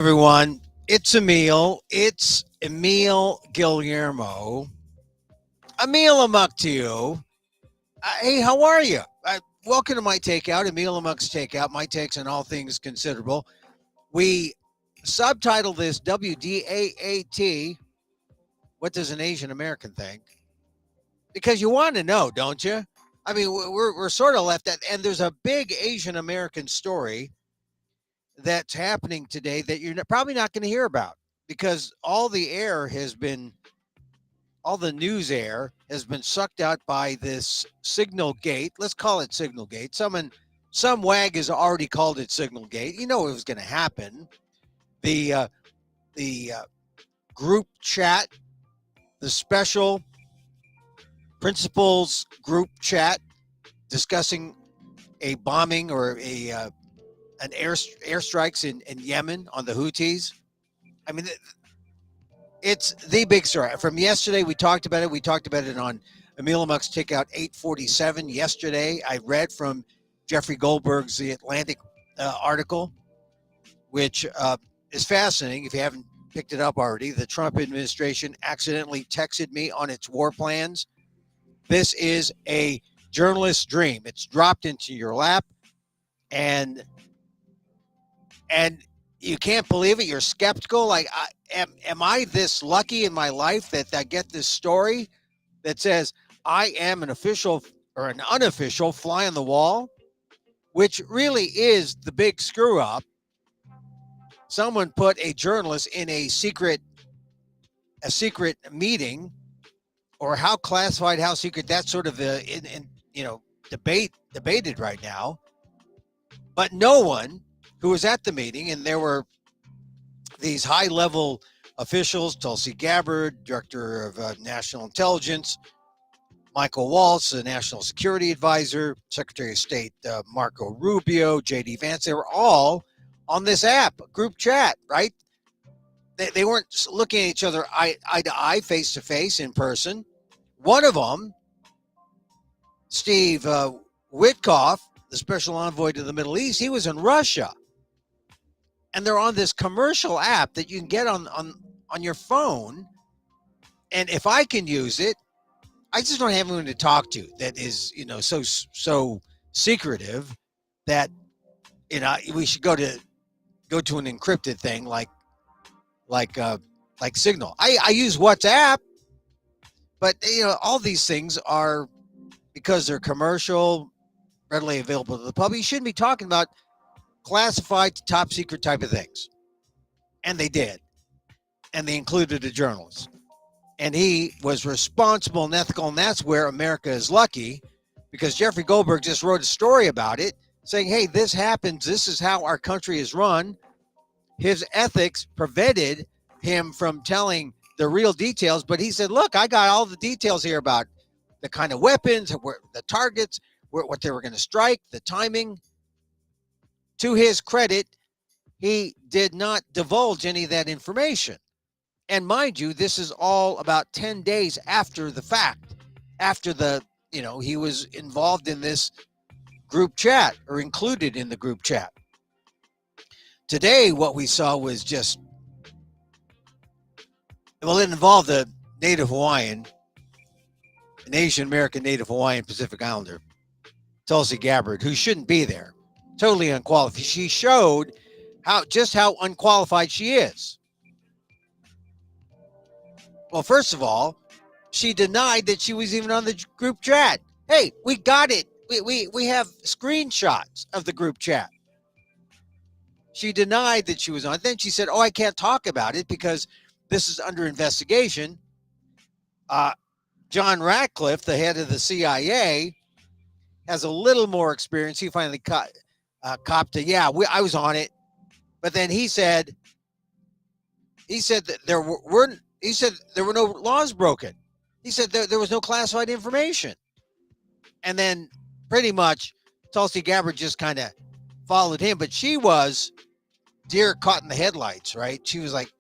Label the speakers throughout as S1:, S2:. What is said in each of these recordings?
S1: Everyone, it's Emil. It's Emil Guillermo. Emil Amok to you. Hey, how are you? Welcome to my Takeout, Emil Amok's Takeout, my takes on all things considerable. We subtitle this WDAAT. What does an Asian American think? Because you want to know, don't you? I mean, we're sort of left at, and there's a big Asian American story that's happening today that you're probably not going to hear about because all the news air has been sucked out by this SignalGate. Let's call it SignalGate. Some wag has already called it SignalGate. You know it was going to happen. The group chat, the special principals group chat discussing a bombing or an airstrikes in Yemen on the Houthis. I mean, it's the big story. From yesterday, we talked about it. We talked about it on Emil Amok's Takeout 847 yesterday. I read from Jeffrey Goldberg's The Atlantic article, which is fascinating. If you haven't picked it up already, the Trump administration accidentally texted me on its war plans. This is a journalist's dream. It's dropped into your lap, and you can't believe it. You're skeptical. Like, am I this lucky in my life that I get this story that says I am an official or an unofficial fly on the wall, which really is the big screw up. Someone put a journalist in a secret meeting, or how classified, how secret, that's sort of debated right now. But no one who was at the meeting, and there were these high-level officials, Tulsi Gabbard, Director of National Intelligence, Michael Waltz, the National Security Advisor, Secretary of State Marco Rubio, J.D. Vance, they were all on this app, group chat, right? They weren't looking at each other eye to eye, face to face, in person. One of them, Steve Witkoff, the special envoy to the Middle East, he was in Russia. And they're on this commercial app that you can get on your phone. And if I can use it, I just don't have anyone to talk to that is, so secretive that, we should go to an encrypted thing like Signal. I use WhatsApp, but all these things are, because they're commercial, readily available to the public. You shouldn't be talking about classified to top secret type of things. And they did. And they included a journalist. And he was responsible and ethical, and that's where America is lucky, because Jeffrey Goldberg just wrote a story about it saying, hey, this happens. This is how our country is run. His ethics prevented him from telling the real details, but he said, look, I got all the details here about the kind of weapons, the targets, what they were going to strike, the timing. To his credit, he did not divulge any of that information. And mind you, this is all about 10 days after the fact, after he was involved in this group chat or included in the group chat. Today, what we saw was it involved a Native Hawaiian, an Asian American Native Hawaiian Pacific Islander, Tulsi Gabbard, who shouldn't be there. Totally unqualified. She showed how unqualified she is. Well, first of all, she denied that she was even on the group chat. Hey, we got it. We have screenshots of the group chat. She denied that she was on. Then she said, I can't talk about it because this is under investigation. John Ratcliffe, the head of the CIA, has a little more experience. He finally copped to, I was on it. But then he said that there were no laws broken. He said there was no classified information. And then pretty much Tulsi Gabbard just kind of followed him, but she was deer caught in the headlights, right? She was like,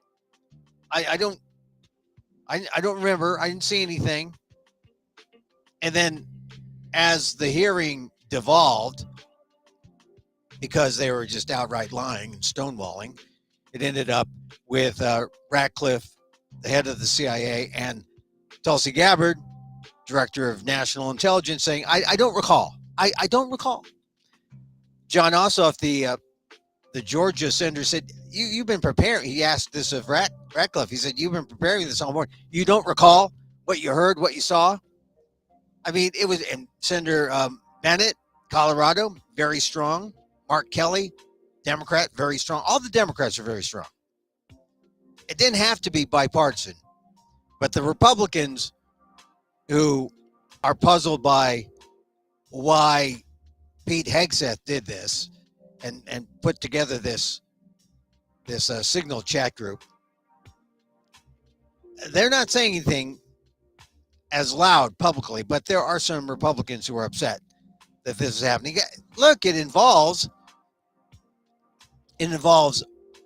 S1: I don't remember. I didn't see anything. And then as the hearing devolved, because they were just outright lying and stonewalling, it ended up with Ratcliffe, the head of the CIA, and Tulsi Gabbard, director of national intelligence, saying, I don't recall. I don't recall. John Ossoff, the Georgia senator, said, you've been preparing. He asked this of Ratcliffe. He said, you've been preparing this all morning. You don't recall what you heard, what you saw? I mean, it was, and Senator Bennett, Colorado, very strong. Mark Kelly, Democrat, very strong. All the Democrats are very strong. It didn't have to be bipartisan, but the Republicans who are puzzled by why Pete Hegseth did this and put together this Signal chat group, they're not saying anything as loud publicly, but there are some Republicans who are upset that this is happening. Look, it involves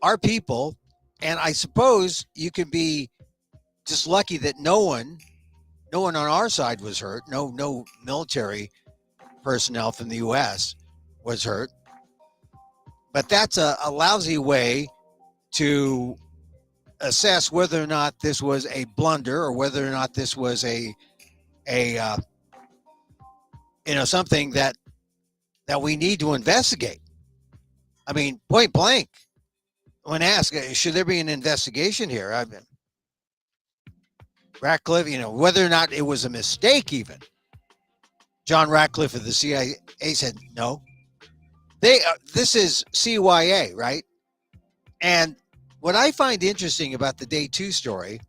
S1: our people, and I suppose you can be just lucky that no one on our side was hurt. No military personnel from the U.S. was hurt. But that's a lousy way to assess whether or not this was a blunder or whether or not this was something that we need to investigate. I mean, point blank, when asked, should there be an investigation here? I mean, Ratcliffe, whether or not it was a mistake even. John Ratcliffe of the CIA said, no. This is CYA, right? And what I find interesting about the day 2 story,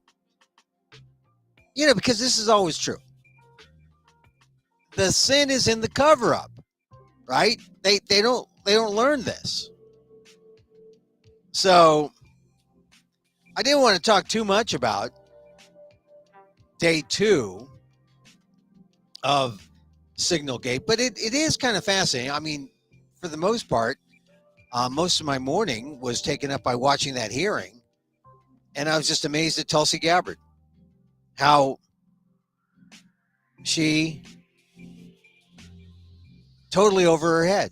S1: because this is always true. The sin is in the cover-up, right? They don't learn this. So I didn't want to talk too much about day 2 of SignalGate, but it is kind of fascinating. I mean, for the most part, most of my morning was taken up by watching that hearing, and I was just amazed at Tulsi Gabbard, how she totally over her head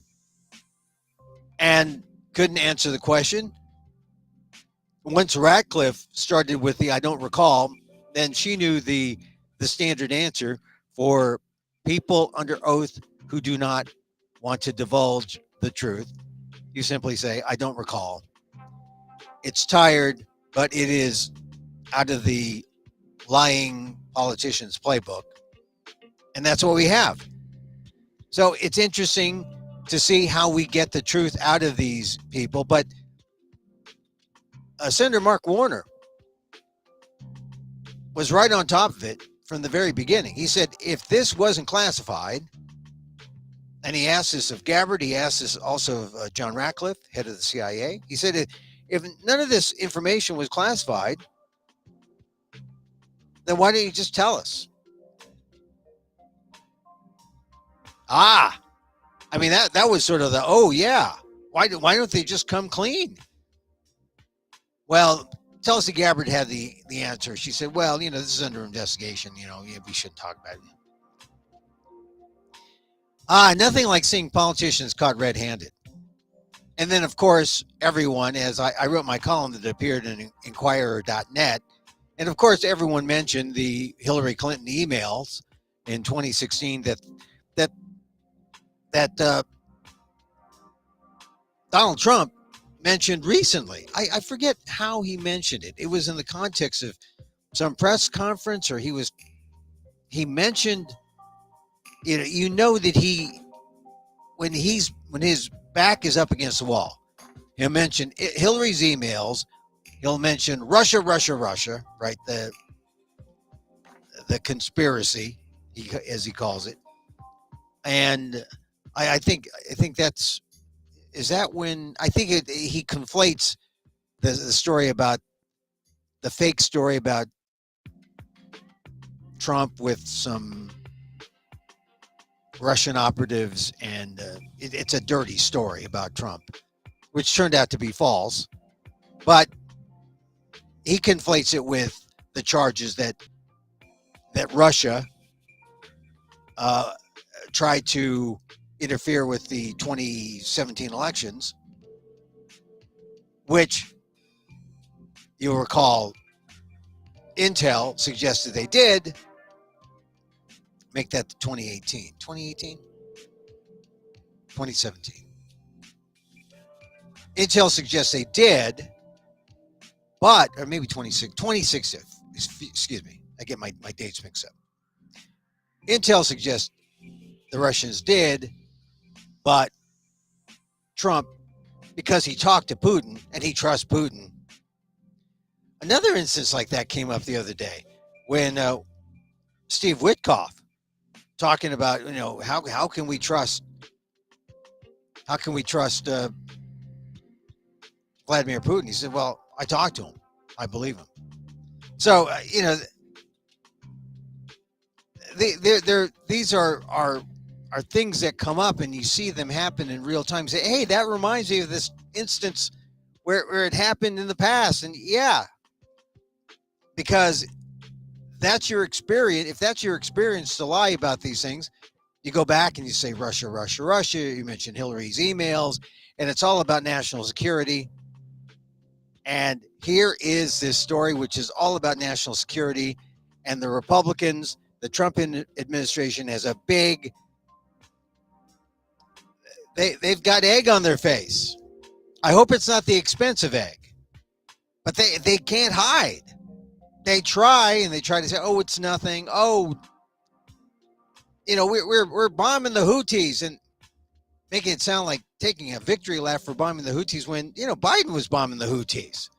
S1: and couldn't answer the question. Once Ratcliffe started with the I don't recall, then she knew the standard answer for people under oath who do not want to divulge the truth. You simply say, I don't recall. It's tired, but it is out of the lying politician's playbook. And that's what we have. So it's interesting to see how we get the truth out of these people. But Senator Mark Warner was right on top of it from the very beginning. He said, if this wasn't classified, and he asked this of Gabbard, he asked this also of John Ratcliffe, head of the CIA. He said, if none of this information was classified, then why don't you just tell us? I mean, that was sort of the, oh yeah, why don't they just come clean? Well, Tulsi Gabbard had the answer. She said, well, this is under investigation, we shouldn't talk about it. Nothing like seeing politicians caught red-handed. And then, of course, everyone, as I wrote my column that appeared in Inquirer.net, and of course, everyone mentioned the Hillary Clinton emails in 2016 that Donald Trump mentioned recently. I forget how he mentioned it. It was in the context of some press conference, or he mentioned, that when his back is up against the wall, he'll mention Hillary's emails. He'll mention Russia, right? The conspiracy, as he calls it. And I think is that when I think he conflates the story about the fake story about Trump with some Russian operatives, and it's a dirty story about Trump, which turned out to be false. But he conflates it with the charges that Russia tried to interfere with the 2017 elections, which you'll recall Intel suggested they did. Make that 2018. 2018? 2017. Intel suggests they did, but, or maybe 26, excuse me. I get my dates mixed up. Intel suggests the Russians did, but Trump, because he talked to Putin and he trusts Putin. Another instance like that came up the other day when Steve Witkoff talking about, how can we trust Vladimir Putin? He said, well, I talked to him. I believe him. So, these are things that come up and you see them happen in real time. Say, hey, that reminds me of this instance where it happened in the past. And yeah, because that's your experience. If that's your experience to lie about these things, you go back and you say Russia, Russia, Russia. You mentioned Hillary's emails, and it's all about national security. And here is this story, which is all about national security. And the Republicans, the Trump administration has a big, they've got egg on their face. I hope it's not the expensive egg, but they can't hide. They try to say, oh, it's nothing. Oh, we're bombing the Houthis and making it sound like taking a victory lap for bombing the Houthis when, Biden was bombing the Houthis.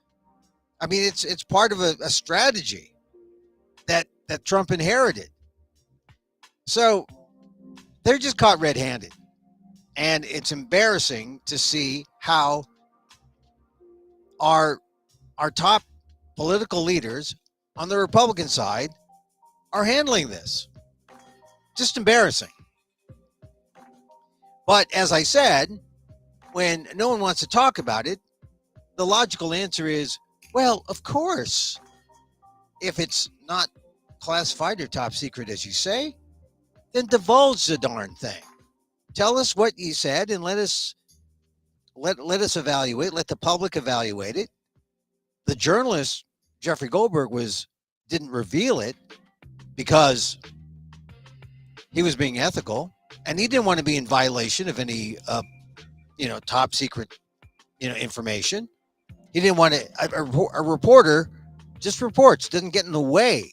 S1: I mean, it's part of a strategy that Trump inherited. So they're just caught red-handed. And it's embarrassing to see how our top political leaders on the Republican side are handling this. Just embarrassing. But as I said, when no one wants to talk about it, the logical answer is, well, of course, if it's not classified or top secret, as you say, then divulge the darn thing. Tell us what you said and let us evaluate, let the public evaluate it. The journalist, Jeffrey Goldberg, didn't reveal it because he was being ethical and he didn't want to be in violation of any, top secret, information. He didn't want to, a reporter just reports, doesn't get in the way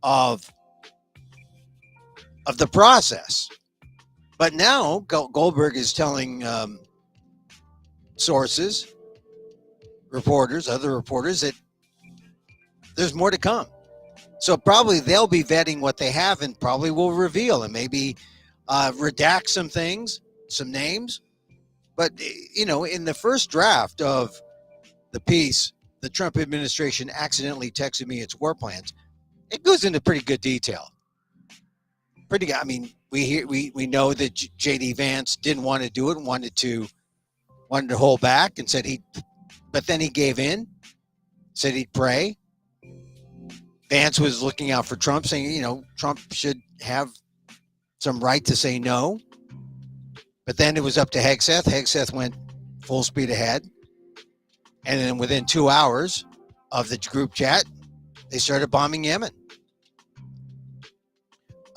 S1: of the process. But now Goldberg is telling sources, reporters, other reporters, that there's more to come. So probably they'll be vetting what they have and probably will reveal and maybe redact some things, some names. But, in the first draft of the piece, the Trump administration accidentally texted me its war plans. It goes into pretty good detail. I mean, we know that J.D. Vance didn't want to do it and wanted to hold back and said but then he gave in, said he'd pray. Vance was looking out for Trump, saying, Trump should have some right to say no. But then it was up to Hegseth. Hegseth went full speed ahead. And then within 2 hours of the group chat, they started bombing Yemen.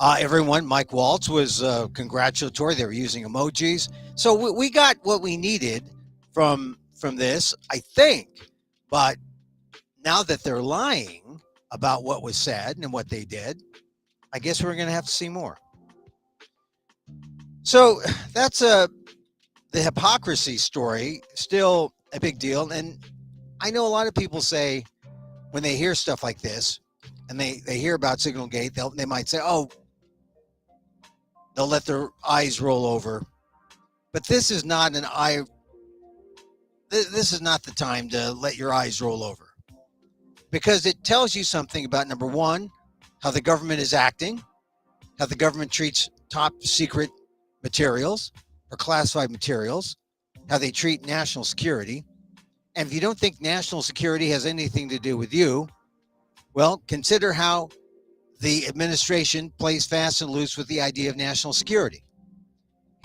S1: Mike Waltz was congratulatory. They were using emojis. So we got what we needed from this, I think. But now that they're lying about what was said and what they did, I guess we're going to have to see more. So that's the hypocrisy story, still a big deal. And I know a lot of people say when they hear stuff like this and they hear about SignalGate, they might say, oh, they'll let their eyes roll over. But this is not this is not the time to let your eyes roll over, because it tells you something about, number one, how the government is acting, how the government treats top secret materials or classified materials, how they treat national security. And if you don't think national security has anything to do with you, well, consider how the administration plays fast and loose with the idea of national security.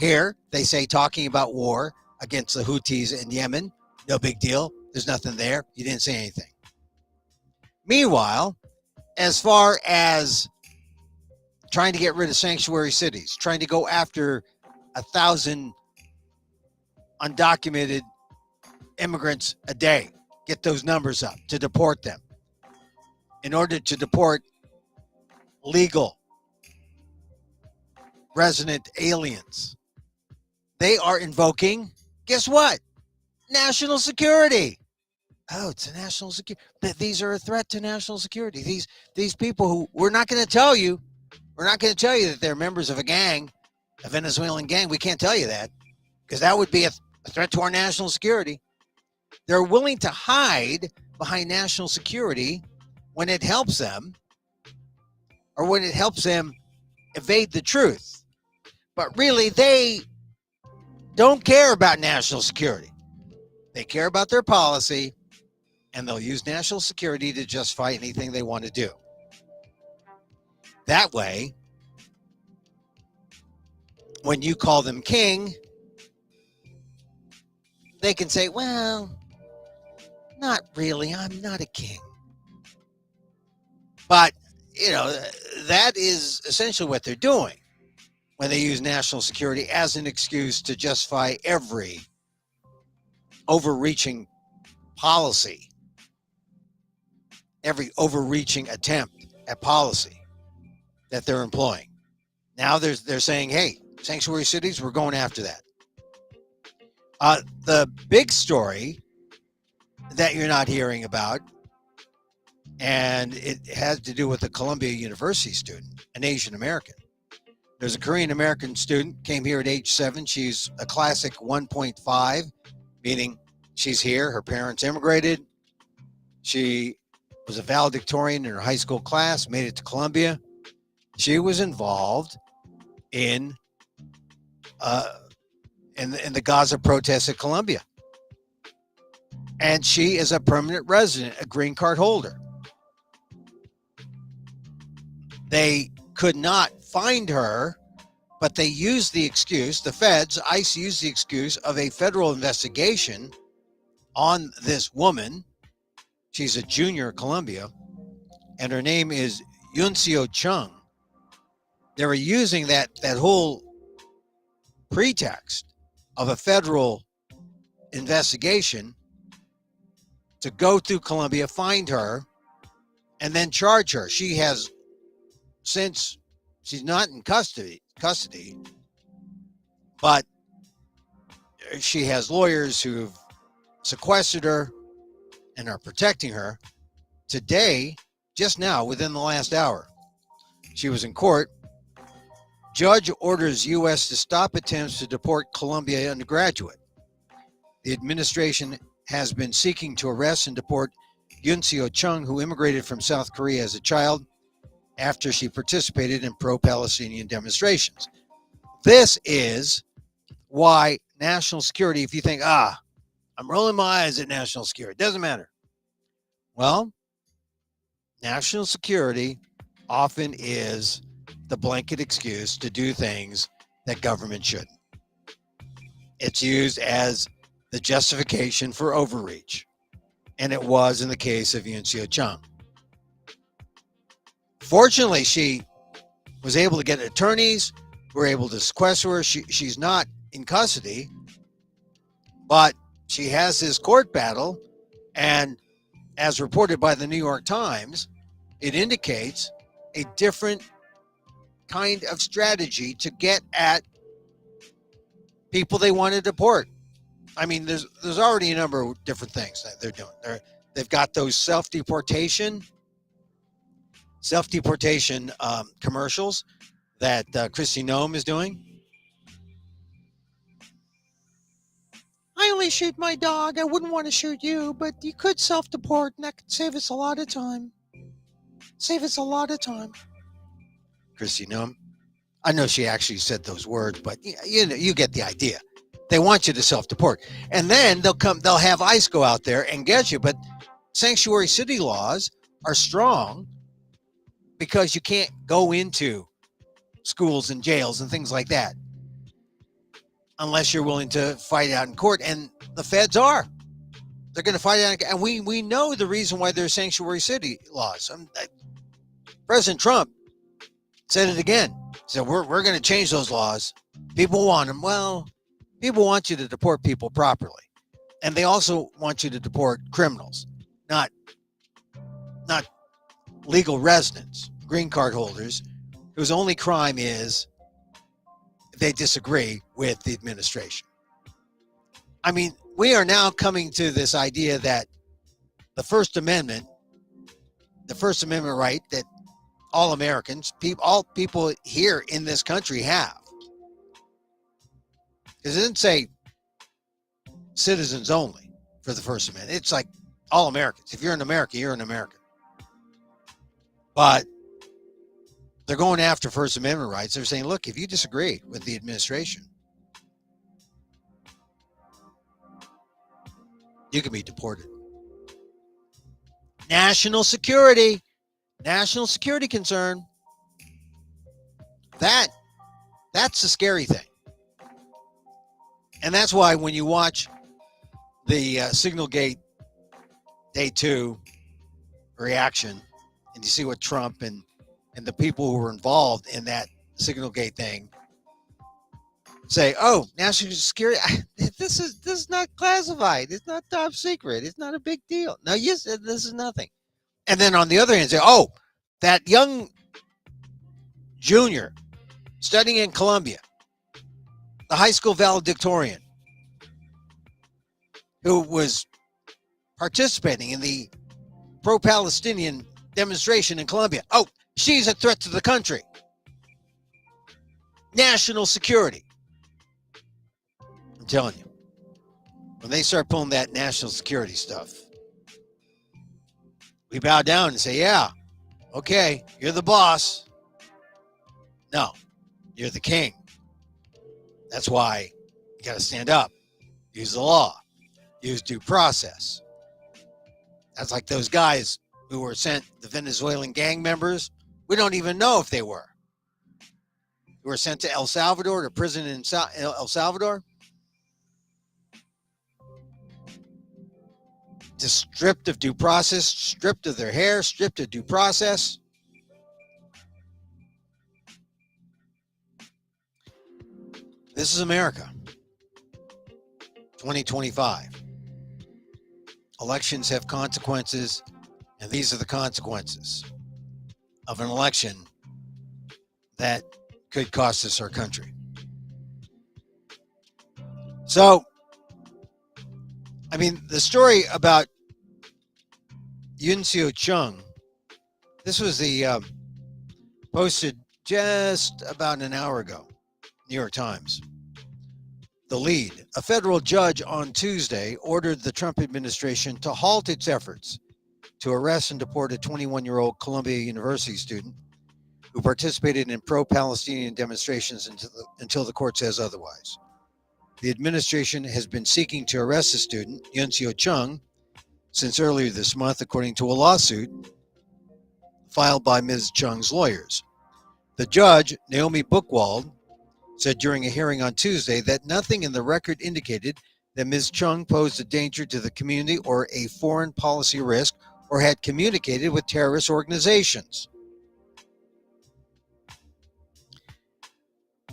S1: Here, they say talking about war against the Houthis in Yemen, no big deal. There's nothing there. You didn't say anything. Meanwhile, as far as trying to get rid of sanctuary cities, trying to go after 1,000 undocumented immigrants a day, get those numbers up to deport them. In order to deport legal resident aliens, they are invoking, guess what? National security. Oh, it's a national security. These are a threat to national security. These people who we're not going to tell you that they're members of a gang, a Venezuelan gang. We can't tell you that because that would be a threat to our national security. They're willing to hide behind national security when it helps them, or when it helps them evade the truth. But really, they don't care about national security. They care about their policy, and they'll use national security to justify anything they want to do. That way, when you call them king, they can say, well, not really, I'm not a king. But, that is essentially what they're doing when they use national security as an excuse to justify every overreaching policy, every overreaching attempt at policy that they're employing. Now they're saying, hey, sanctuary cities, we're going after that. The big story that you're not hearing about, and it has to do with a Columbia University student, an Asian American. There's a Korean American student, came here at age 7. She's a classic 1.5, meaning she's here. Her parents immigrated. She was a valedictorian in her high school class, made it to Columbia. She was involved in the Gaza protests at Columbia. And she is a permanent resident, a green card holder. They could not find her, but they used the excuse, the feds, ICE used the excuse of a federal investigation on this woman. She's a junior at Columbia, and her name is Yunseo Chung. They were using that whole pretext of a federal investigation to go through Columbia, find her, and then charge her. She has, since she's not in custody, but she has lawyers who've sequestered her and are protecting her. Today, just now, within the last hour, she was in court. Judge orders U.S. to stop attempts to deport Columbia undergraduate. The administration has been seeking to arrest and deport Yunseo Chung, who immigrated from South Korea as a child after she participated in pro-Palestinian demonstrations. This is why national security, if you think, I'm rolling my eyes at national security, doesn't matter. Well, national security often is the blanket excuse to do things that government shouldn't. It's used as the justification for overreach. And it was in the case of Yunseo Chung. Fortunately, she was able to get attorneys who were able to sequester her. She's not in custody, but she has this court battle. And as reported by the New York Times, it indicates a different kind of strategy to get at people they want to deport. I mean, there's already a number of different things that they're doing. They've got those self-deportation commercials that Kristi Noem is doing. I only shoot my dog. I wouldn't want to shoot you, but you could self-deport, and that could save us a lot of time. Kristi Noem. I know she actually said those words, but you get the idea. They want you to self-deport, and then they'll have ICE go out there and get you. But sanctuary city laws are strong because you can't go into schools and jails and things like that unless you're willing to fight out in court, and the feds are. They're going to fight it, and we know the reason why there's sanctuary city laws. President Trump said it again. He said we're going to change those laws. People want them. Well, people want you to deport people properly, and they also want you to deport criminals, not legal residents, green card holders, whose only crime is they disagree with the administration. I mean, we are now coming to this idea that the First Amendment right that all Americans, all people here in this country have. Because it didn't say citizens only for the First Amendment. It's like all Americans. If you're in America, you're an American. But they're going after First Amendment rights. They're saying, look, if you disagree with the administration, you can be deported. National security concern. That's the scary thing. And that's why when you watch the SignalGate Day 2 reaction, and you see what Trump and the people who were involved in that SignalGate thing say, oh, national security, this is not classified. It's not top secret. It's not a big deal. No, yes, this is nothing. And then on the other hand, say, oh, that young junior studying in Columbia, the high school valedictorian who was participating in the pro-Palestinian demonstration in Colombia. Oh, she's a threat to the country. National security. I'm telling you, when they start pulling that national security stuff, we bow down and say, yeah, okay, you're the boss. No, you're the king. That's why you got to stand up, use the law, use due process. That's like those guys who were sent, the Venezuelan gang members. We don't even know if they were. Who were sent to El Salvador, to prison in El Salvador. Just stripped of due process, stripped of their hair, stripped of due process. This is America. 2025. Elections have consequences, and these are the consequences of an election that could cost us our country. So, I mean, the story about Yuncio Chung, this was the posted just about an hour ago, New York Times. The lead, a federal judge on Tuesday ordered the Trump administration to halt its efforts to arrest and deport a 21-year-old Columbia University student who participated in pro-Palestinian demonstrations until the court says otherwise. The administration has been seeking to arrest the student, Yuncio Chung, since earlier this month, according to a lawsuit filed by Ms. Chung's lawyers. The judge, Naomi Buchwald, said during a hearing on Tuesday that nothing in the record indicated that Ms. Chung posed a danger to the community or a foreign policy risk or had communicated with terrorist organizations.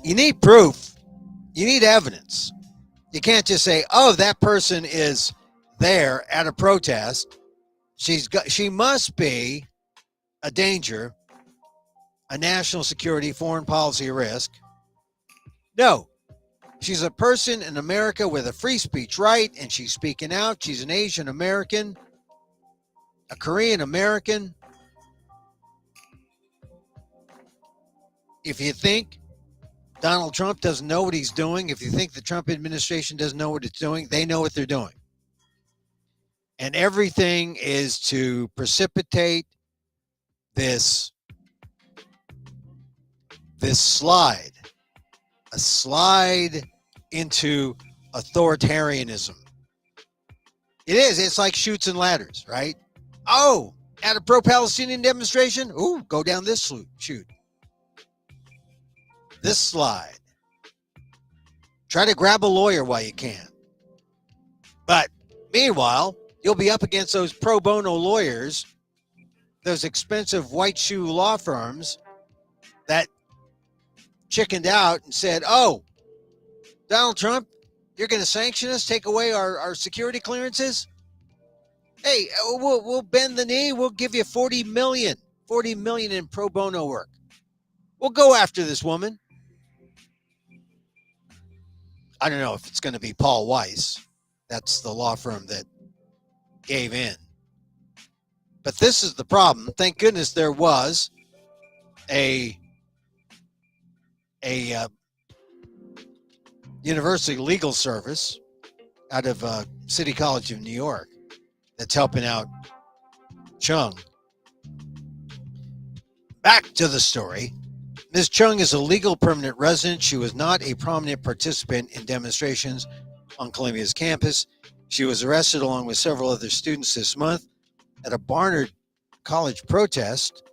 S1: You need proof. You need evidence. You can't just say, oh, that person is there at a protest. She must be a danger, a national security, foreign policy risk. No, she's a person in America with a free speech right, and she's speaking out. She's an Asian American, a Korean American. If you think Donald Trump doesn't know what he's doing, if you think the Trump administration doesn't know what it's doing, they know what they're doing. And everything is to precipitate this slide. A slide into authoritarianism. It is. It's like Chutes and Ladders, right? Oh, at a pro-Palestinian demonstration? Ooh, go down this chute. This slide. Try to grab a lawyer while you can. But meanwhile, You'll be up against those pro bono lawyers, those expensive white shoe law firms that chickened out and said, oh, Donald Trump, you're going to sanction us, take away our security clearances? Hey, we'll bend the knee. We'll give you $40 million in pro bono work. We'll go after this woman. I don't know if it's going to be Paul Weiss. That's the law firm that gave in. But this is the problem. Thank goodness there was a university legal service out of City College of New York that's helping out Chung. Back to the story. Ms. Chung is a legal permanent resident. She was not a prominent participant in demonstrations on Columbia's campus. She was arrested along with several other students this month at a Barnard College protest.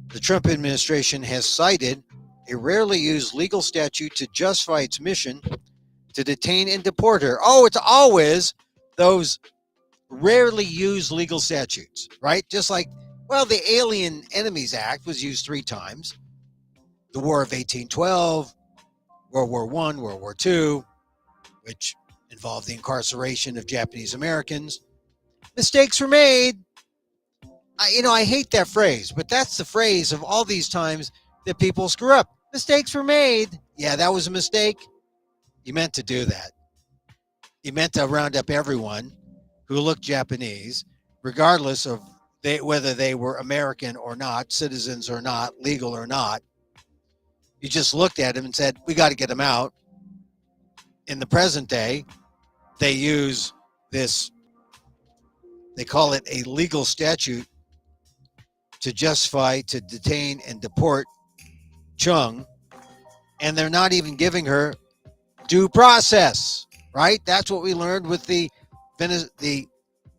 S1: The Trump administration has cited a rarely used legal statute to justify its mission to detain and deport her. Oh, it's always those rarely used legal statutes, right? Just like, well, the Alien Enemies Act was used 3 times. The War of 1812, World War I, World War II, which involved the incarceration of Japanese Americans. Mistakes were made. I hate that phrase, but that's the phrase of all these times that people screw up. Mistakes were made. Yeah, that was a mistake. You meant to do that. You meant to round up everyone who looked Japanese, regardless of whether they were American or not, citizens or not, legal or not. You just looked at them and said, we got to get them out. In the present day, they use this, they call it a legal statute to justify, to detain and deport Chung, and they're not even giving her due process, right? That's what we learned with the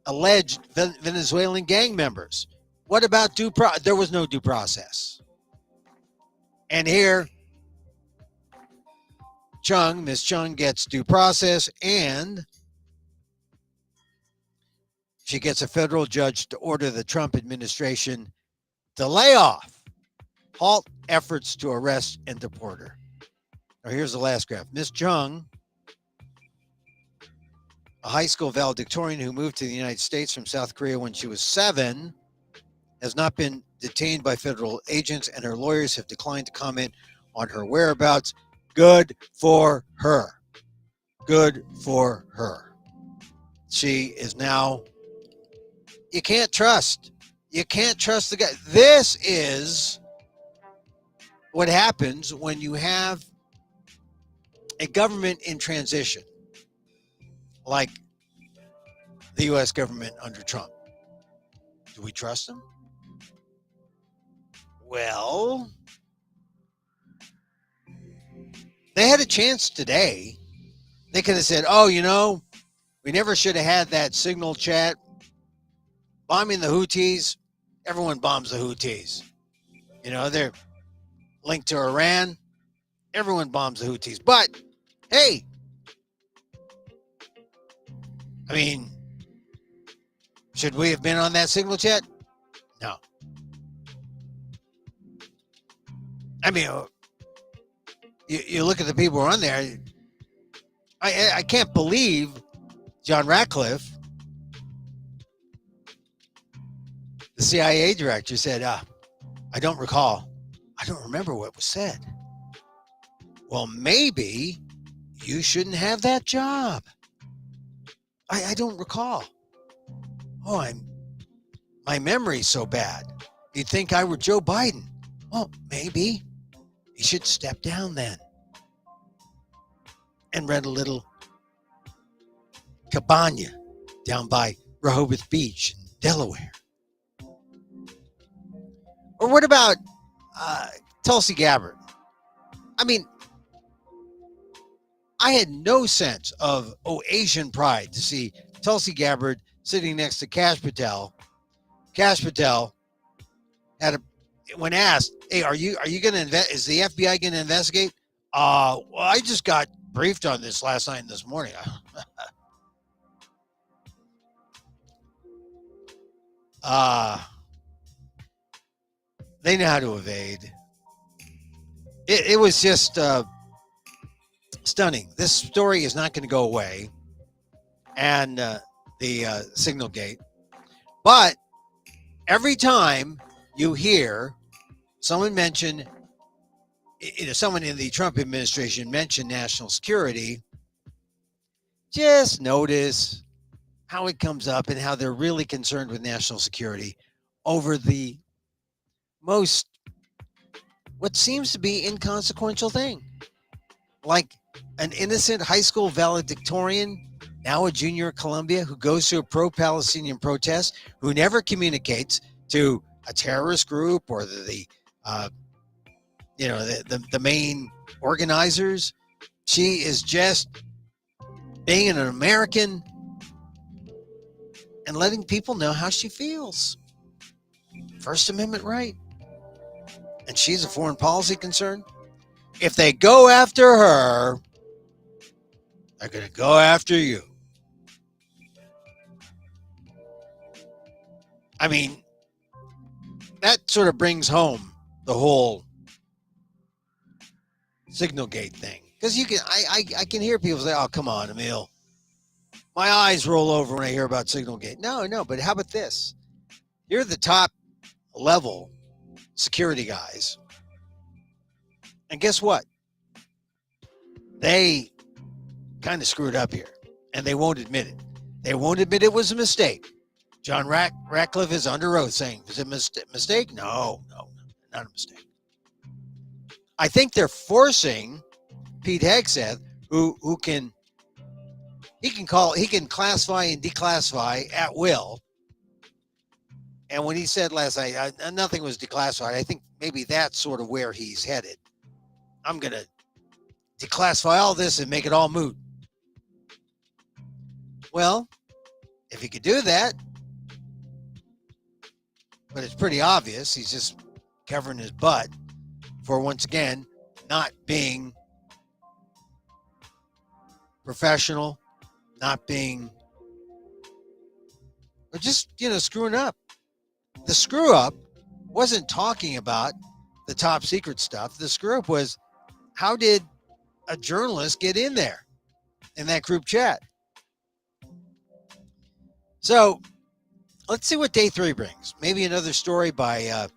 S1: alleged Venezuelan gang members. What about due process? There was no due process. And here, Ms. Chung gets due process, and she gets a federal judge to order the Trump administration to lay off, halt efforts to arrest and deport her. Now, here's the last graph. Ms. Chung, a high school valedictorian who moved to the United States from South Korea when she was 7, has not been detained by federal agents, and her lawyers have declined to comment on her whereabouts. Good for her. Good for her. She is now, you can't trust the guy. This is what happens when you have a government in transition, like the U.S. government under Trump. Do we trust them? Well, they had a chance today. They could have said, oh, we never should have had that signal chat. Bombing the Houthis. Everyone bombs the Houthis. They're linked to Iran. Everyone bombs the Houthis. But, hey, should we have been on that signal chat? No. You look at the people who are on there. I can't believe John Ratcliffe, the CIA director, said, I don't remember what was said. Well, maybe you shouldn't have that job. I don't recall. Oh, my memory's so bad. You'd think I were Joe Biden. Well, maybe you should step down then and rent a little cabana down by Rehoboth Beach in Delaware. Or what about Tulsi Gabbard? I had no sense of Asian pride to see Tulsi Gabbard sitting next to Kash Patel. Kash Patel when asked, "Hey, are you going to invest? Is the FBI going to investigate?" Well, I just got briefed on this last night and this morning. They know how to evade. It was just stunning. This story is not going to go away, and the SignalGate. But every time you hear someone mention, someone in the Trump administration mention national security, just notice how it comes up and how they're really concerned with national security over the most, what seems to be inconsequential thing. Like an innocent high school valedictorian, now a junior at Columbia, who goes to a pro-Palestinian protest, who never communicates to a terrorist group or the main organizers. She is just being an American and letting people know how she feels. First Amendment right. And she's a foreign policy concern. If they go after her, they're going to go after you. I mean, that sort of brings home the whole SignalGate thing. Because I can hear people say, oh, come on, Emil. My eyes roll over when I hear about SignalGate. No, but how about this? You're the top level security guys. And guess what? They kind of screwed up here. And they won't admit it. They won't admit it was a mistake. John Ratcliffe is under oath saying, is it a mistake? No, not a mistake. I think they're forcing Pete Hegseth, who can classify and declassify at will. And when he said last night, nothing was declassified, I think maybe that's sort of where he's headed. I'm going to declassify all this and make it all moot. Well, if he could do that, but it's pretty obvious he's just covering his butt for, once again, not being professional, not being, or just, screwing up. The screw up wasn't talking about the top secret stuff. The screw up was, how did a journalist get in there in that group chat? So let's see what day 3 brings. Maybe another story by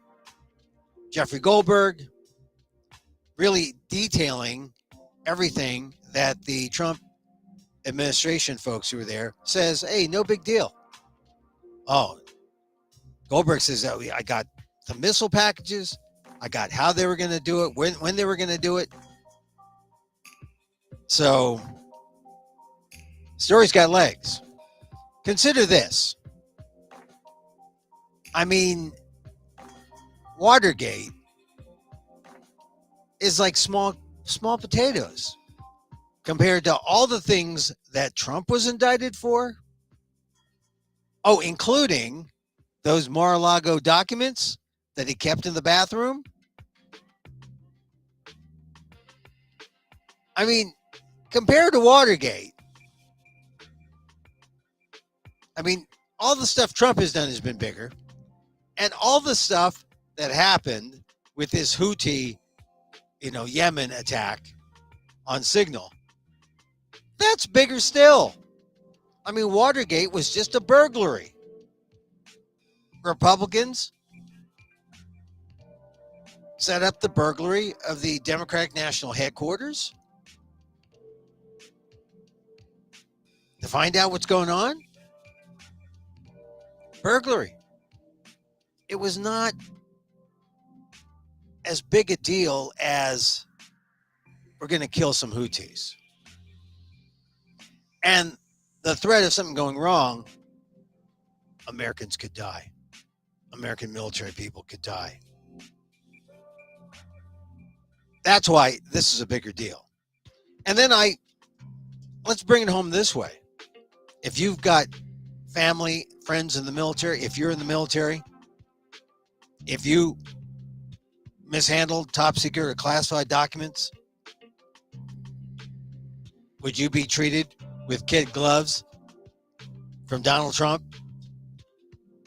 S1: Jeffrey Goldberg, really detailing everything that the Trump administration folks who were there says, hey, no big deal. Oh, Goldberg says that I got the missile packages. I got how they were going to do it, when they were going to do it. So, story's got legs. Consider this. I mean, Watergate is like small potatoes compared to all the things that Trump was indicted for. Oh, including those Mar-a-Lago documents that he kept in the bathroom. I mean, compared to Watergate, I mean, all the stuff Trump has done has been bigger. And all the stuff that happened with this Houthi, Yemen attack on Signal, that's bigger still. I mean, Watergate was just a burglary. Republicans set up the burglary of the Democratic National Headquarters to find out what's going on. Burglary. It was not as big a deal as we're going to kill some Houthis. And the threat of something going wrong, Americans could die. American military people could die. That's why this is a bigger deal. And then let's bring it home this way. If you've got family, friends in the military, if you're in the military, if you mishandled top secret or classified documents, would you be treated with kid gloves from Donald Trump?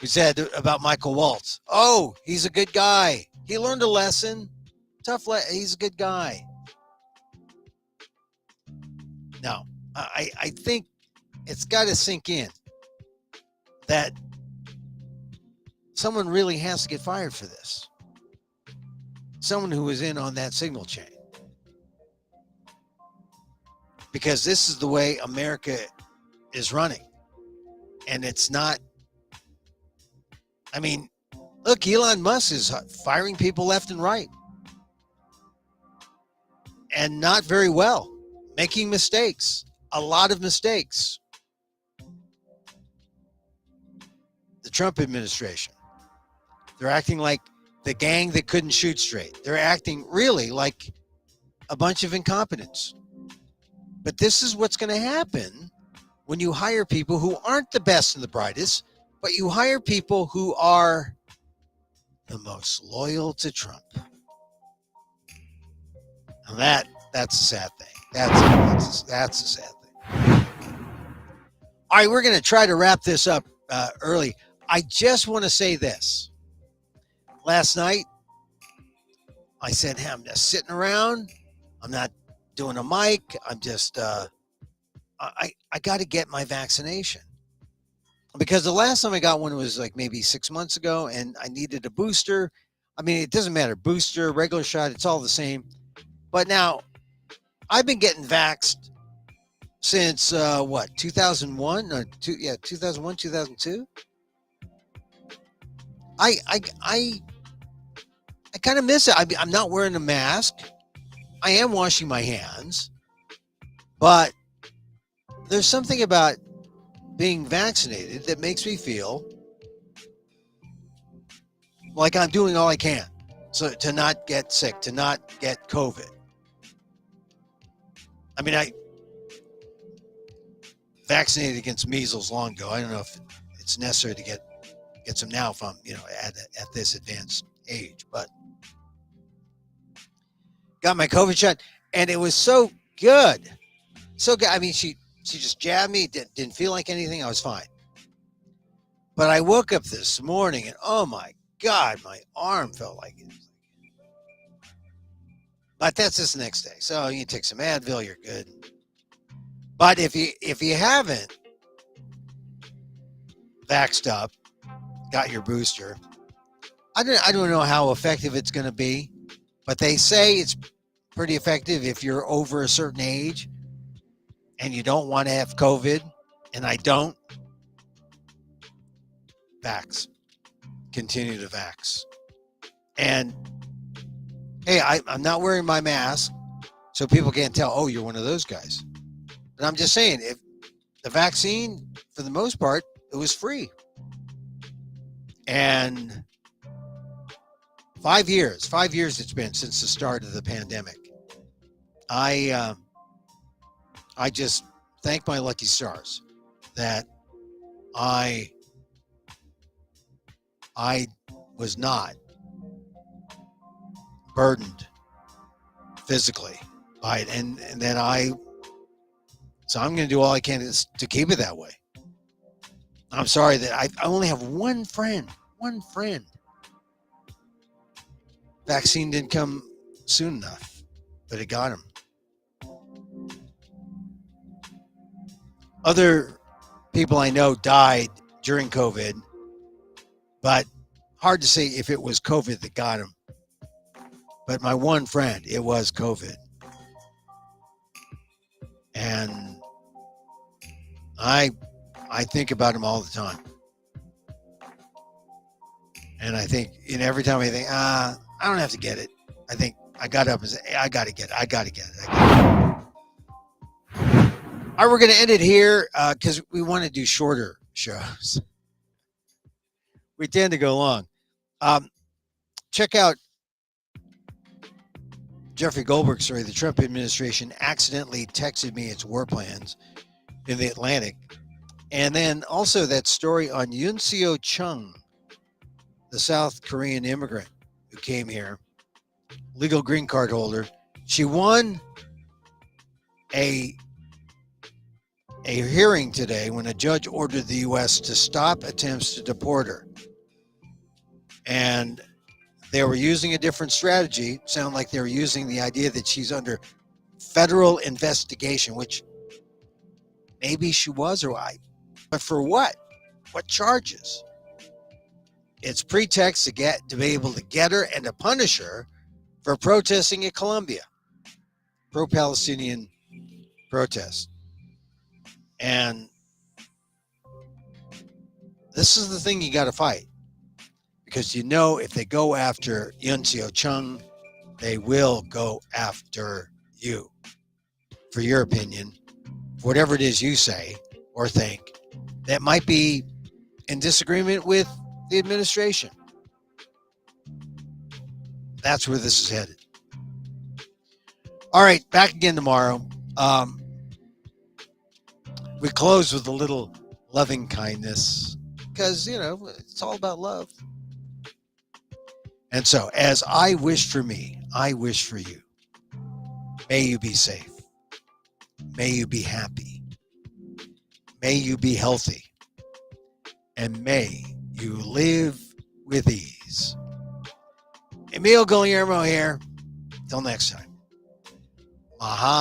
S1: who said about Michael Waltz, oh, he's a good guy. He learned a lesson. He's a good guy. No, I think it's got to sink in that someone really has to get fired for this. Someone who was in on that signal chain. Because this is the way America is running. And it's not, I mean, look, Elon Musk is firing people left and right. And not very well. Making mistakes. A lot of mistakes. The Trump administration. They're acting like the gang that couldn't shoot straight. They're acting really like a bunch of incompetents. But this is what's going to happen when you hire people who aren't the best and the brightest, but you hire people who are the most loyal to Trump. And that's a sad thing. That's a sad thing. All right, we're going to try to wrap this up early. I just want to say this. Last night, I said, hey, I'm just sitting around. I'm not doing a mic. I'm just, I got to get my vaccination. Because the last time I got one was like maybe 6 months ago, and I needed a booster. I mean, it doesn't matter. Booster, regular shot, it's all the same. But now, I've been getting vaxxed since, 2001? Or 2001, 2002? I kind of miss it. I'm not wearing a mask. I am washing my hands. But there's something about being vaccinated that makes me feel like I'm doing all I can to not get sick, to not get COVID. I mean, I vaccinated against measles long ago. I don't know if it's necessary to get some now if I'm, at this advanced age, but got my COVID shot and it was so good. So good. I mean, she just jabbed me. Didn't feel like anything. I was fine. But I woke up this morning and oh my God, my arm felt like it. But that's just the next day. So you take some Advil, you're good. But if you haven't vaxxed up, got your booster, I don't know how effective it's going to be, but they say it's pretty effective if you're over a certain age and you don't want to have COVID, and I don't. Vax. Continue to vax. And hey, I'm not wearing my mask, so people can't tell, oh, you're one of those guys. But I'm just saying, if the vaccine, for the most part, it was free. And 5 years it's been since the start of the pandemic. I just thank my lucky stars that I was not burdened physically by it, and then so I'm going to do all I can to keep it that way. I'm sorry that I only have one friend. Vaccine didn't come soon enough, but it got him. Other people I know died during COVID, but hard to say if it was COVID that got him. But my one friend, it was COVID. And I think about him all the time. And I think, every time I think, I don't have to get it. I think I got up and said, hey, I got to get it. All right, we're going to end it here because we want to do shorter shows. We tend to go long. Check out Jeffrey Goldberg's story. The Trump administration accidentally texted me its war plans in the Atlantic. And then also that story on Yoon Seo Chung, the South Korean immigrant who came here, legal green card holder. She won a hearing today when a judge ordered the U.S. to stop attempts to deport her. And they were using a different strategy. Sound like they were using the idea that she's under federal investigation, which maybe she was, or I. But for what? What charges? It's pretext to be able to get her and to punish her for protesting in Colombia, pro-Palestinian protest. And this is the thing you got to fight, because you know if they go after Yun Seo Chung, they will go after you for your opinion, whatever it is you say or think that might be in disagreement with the administration. That's where this is headed. All right, back again tomorrow. We close with a little loving kindness because, it's all about love. And so, as I wish for me, I wish for you. May you be safe. May you be happy. May you be healthy. And may you live with ease. Emil Guillermo here. Till next time. Maha.